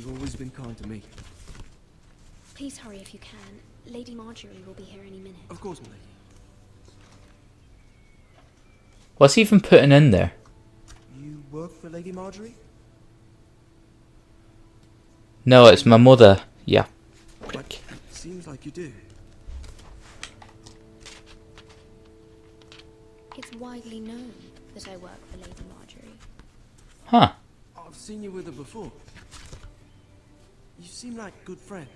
You've always been kind to me. Please hurry if you can. Lady Marjorie will be here any minute. Of course, my lady. What's he even putting in there? You work for Lady Marjorie? No, it's my mother. Yeah. But seems like you do. It's widely known that I work for Lady Marjorie. Huh. I've seen you with her before. You seem like good friends.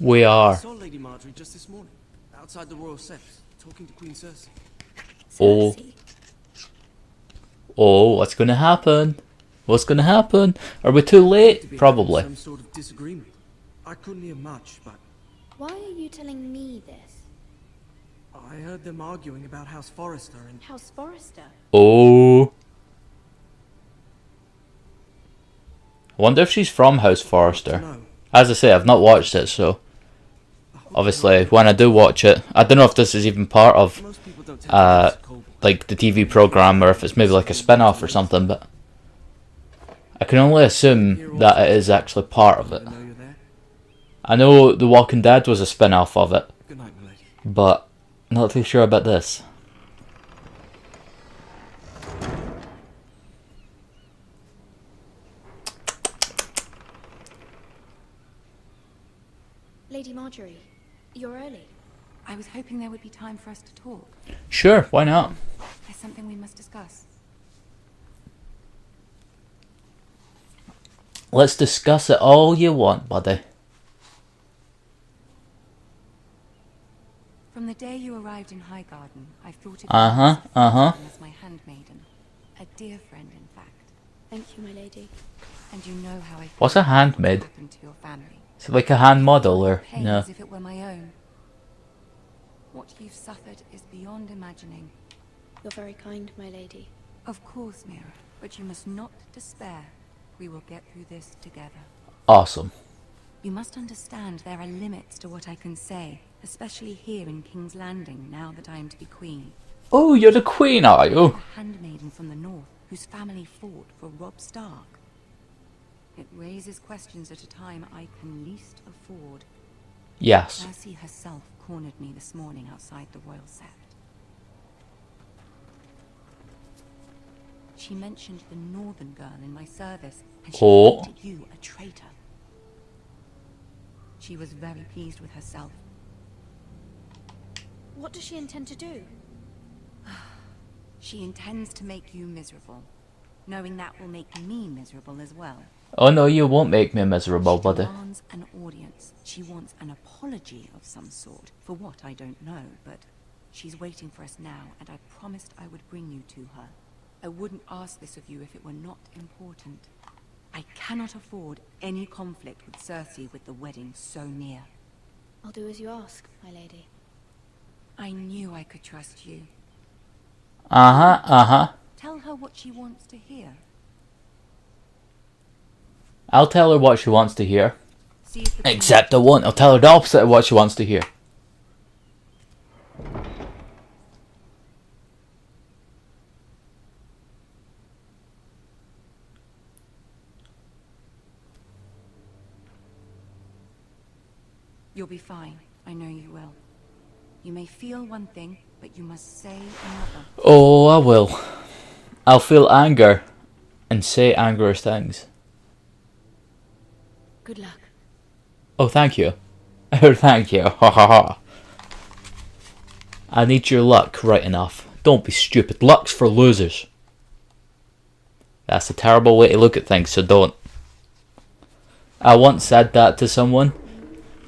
We I are. saw Lady Marjorie just this morning, outside the royal steps, talking to Queen Cersei. Oh. Cersei. Oh, what's gonna happen? What's gonna happen? Are we too late? Probably. Some sort of disagreement. I couldn't hear much, but Why are you telling me this? I heard them arguing about House Forrester and House Forrester? Oh. I wonder if she's from House Forrester. no. As I say, I've not watched it, so obviously when I do watch it, I don't know if this is even part of Most people don't take it as cold. like the TV program, or if it's maybe like a spin-off or something, but I can only assume that it is actually part of it. I know you're there. I know The Walking Dead was a spin-off of it, Good night, my lady. but not too sure about this. Lady Marjorie, you're early. I was hoping there would be time for us to talk. Sure, why not? There's something we must discuss. Let's discuss it all you want, buddy. From the day you arrived in Highgarden, I've thought of you as my handmaiden. A dear friend, in fact. Thank you, my lady. And you know how I feel What's a handmaid? what happened to your family. Is it like a hand model or Pain no? as if it were my own. What you've suffered is beyond imagining. You're very kind, my lady. Of course, Mira, but you must not despair. We will get through this together. Awesome. You must understand there are limits to what I can say, especially here in King's Landing, now that I am to be queen. Oh, you're the queen, are you? A handmaiden from the north, whose family fought for Robb Stark. It raises questions at a time I can least afford. Yes. Cersei herself cornered me this morning outside the royal sept. She mentioned the northern girl in my service, and she Oh. painted you a traitor. She was very pleased with herself. What does she intend to do? She intends to make you miserable, knowing that will make me miserable as well. Oh no, you won't make me miserable, She buddy. demands an audience. She wants an apology of some sort. For what, I don't know, but she's waiting for us now, and I promised I would bring you to her. I wouldn't ask this of you if it were not important. I cannot afford any conflict with Cersei with the wedding so near. I'll do as you ask, my lady. I knew I could trust you. Tell her what she wants to hear. I'll tell her what she wants to hear. See if the Except I won't. I'll tell her the opposite of what she wants to hear. You'll be fine. I know you will. You may feel one thing, but you must say another. Oh, I will. I'll feel anger and say angrier things. Good luck. Oh, thank you. Oh, thank you. Ha ha ha. I need your luck, right enough. Don't be stupid. Luck's for losers. That's a terrible way to look at things, so don't. I once said that to someone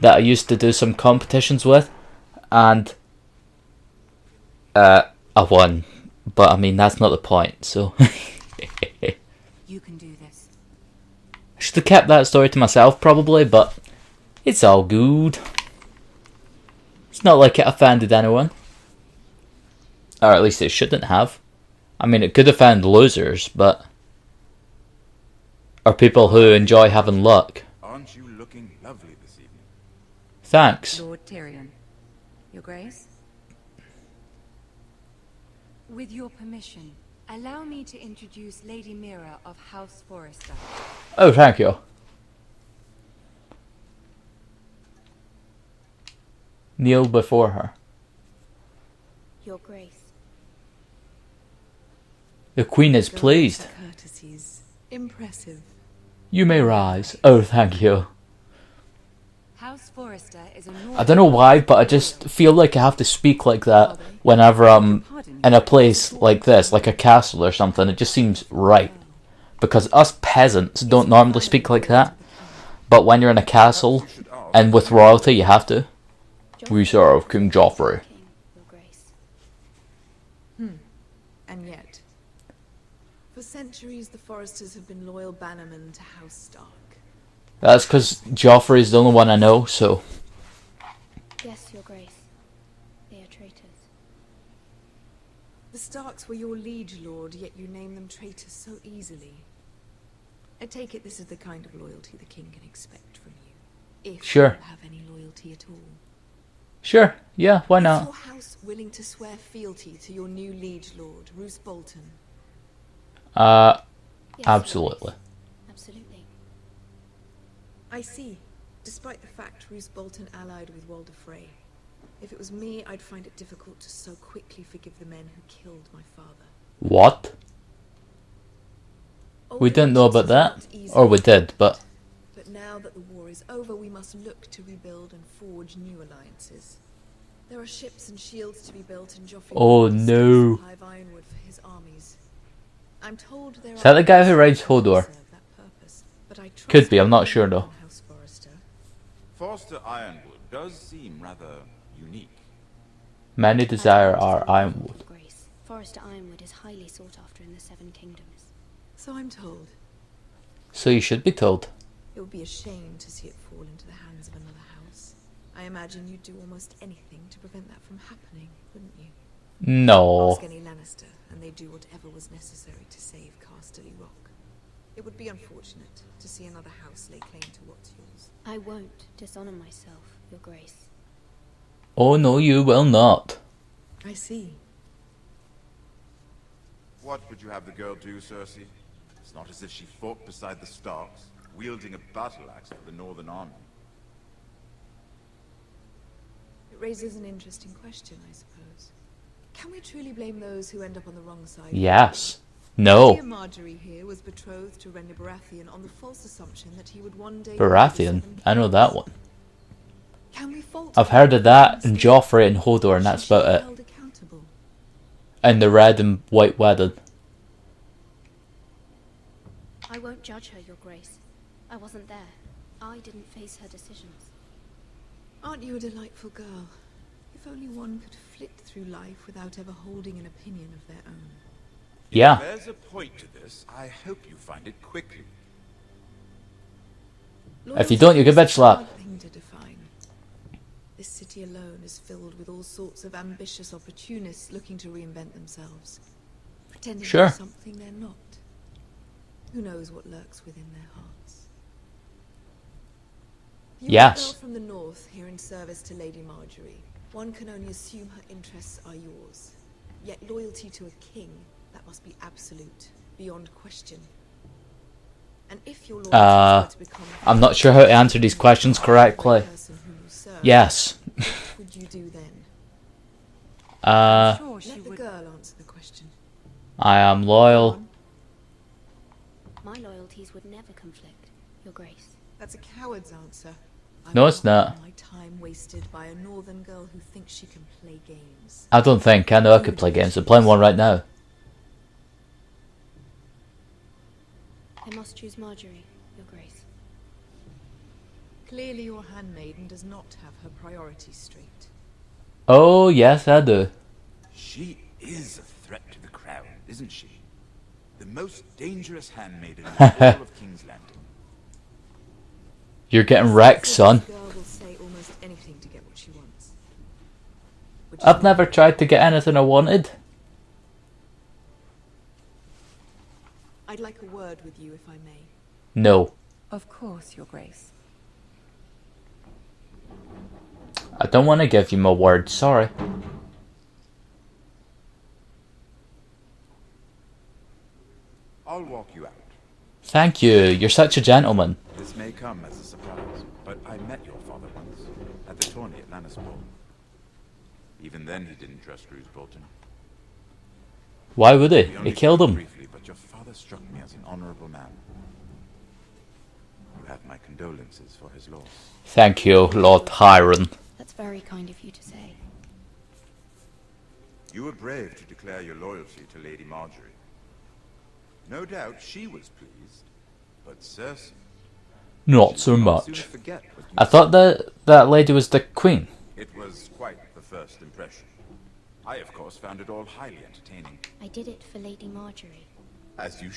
that I used to do some competitions with, and I won. But I mean, that's not the point, so. You can do this. I should have kept that story to myself, probably, but it's all good. It's not like it offended anyone. Or at least it shouldn't have. I mean, it could offend losers, but... or people who enjoy having luck. Aren't you looking lovely this evening? Thanks. Lord Tyrion. Your Grace? With your permission, Allow me to introduce Lady Mira of House Forrester. Oh, thank you. Kneel before her. Your Grace. The Queen is pleased. Courtesies. Impressive. You may rise. Oh, thank you. House Forrester is a I don't know why, but I just feel like I have to speak like that whenever I'm in a place like this, like a castle or something. It just seems right. Because us peasants don't normally speak like that. But when you're in a castle and with royalty, you have to. We serve King Joffrey. King, Your Grace. And yet, for centuries the Forresters have been loyal bannermen to House Stark. That's because Joffrey is the only one I know, so... Yes, Your Grace. They are traitors. The Starks were your liege lord, yet you name them traitors so easily. I take it this is the kind of loyalty the king can expect from you. If Sure. you have any loyalty at all. Sure, yeah, why Is not? your house willing to swear fealty to your new liege lord, Roose Bolton? Yes, Your Absolutely. Grace. Absolutely. I see. Despite the fact Roose Bolton allied with Walder Frey. If it was me, I'd find it difficult to so quickly forgive the men who killed my father. What? We didn't know about that. Or we did, but... But now that the war is over, we must look to rebuild and forge new alliances. There are ships and shields to be built, and Joffrey Oh, wants to no. supply ironwood for his armies. I'm told there Is that the guy who rides who Hodor? serve that purpose, but I trust Could be, I'm not no sure one though. in House Forrester. Forster Ironwood does seem rather unique. Many desire our ironwood. Your Grace. Forrester Ironwood is highly sought after in the Seven Kingdoms. So I'm told. So you should be told. It would be a shame to see it fall into the hands of another house. I imagine you'd do almost anything to prevent that from happening, wouldn't you? No. Ask any Lannister, and they'd do whatever was necessary to save Casterly Rock. It would be unfortunate to see another house lay claim to what's yours. I won't dishonor myself, Your Grace. Oh no, you will not. I see. What would you have the girl do, Cersei? It's not as if she fought beside the Starks, wielding a battle axe for the Northern Army. It raises an interesting question, I suppose. Can we truly blame those who end up on the wrong side? Yes. Dear No. Marjorie here was betrothed to Renly Baratheon on the false assumption that he would one day... Baratheon. I know that one. Can we fault I've him heard of for that his in mistake? Joffrey and Hodor, and that's Should she about be it. held accountable? And the red and white wedding. I won't judge her, Your Grace. I wasn't there. I didn't face her decisions. Aren't you a delightful girl? If only one could flit through life without ever holding an opinion of their own. Yeah. If there's a point to this, I hope you find it quickly. If you don't, you get Loyalty bitch is a hard slapped. thing to define. This city alone is filled with all sorts of ambitious opportunists looking to reinvent themselves, pretending Sure. to be something they're not. Who knows what lurks within their hearts? You're Yes. a girl from the north here in service to Lady Marjorie. One can only assume her interests are yours. Yet loyalty to a king, that must be absolute, beyond question. And if your loyalty were to become I'm not sure how to answer these questions correctly. person whom you serve, Yes. what would you do then? Sure, she Let the would. girl answer the question. I am loyal. My loyalties would never conflict, Your Grace. That's a coward's answer. I No, will it's not. have My time wasted by a northern girl who thinks she can play games. I don't think. I know I could play games. I'm playing one right now. I must choose Marjorie, Your Grace. Clearly your handmaiden does not have her priorities straight. Oh, yes, I do. She is a threat to the crown, isn't she? The most dangerous handmaiden in all of King's Landing. You're getting wrecked, son. This girl will say almost anything to get what she wants. Which I've is never tried to get anything I wanted. I'd like a word with you, if I may. No. Of course, Your Grace. I don't want to give you my word, sorry. you out. Thank you. You're such a gentleman. This may come as a surprise, but I met your father once, at the tourney at Lannisport. Even then he didn't trust Roose Bolton. Why would he? We He only killed spoke him. briefly, but your father struck me as an honorable man. You have my condolences for his loss. Thank you, Lord Hiron. That's very kind of you to say. You were brave to declare your loyalty to Lady Marjorie. No doubt she was pleased, but Cersei... Not so soon much. forget what you I thought that lady was the queen. It was quite the first impression. I, of course, found it all highly entertaining. I did it for Lady Marjorie. As you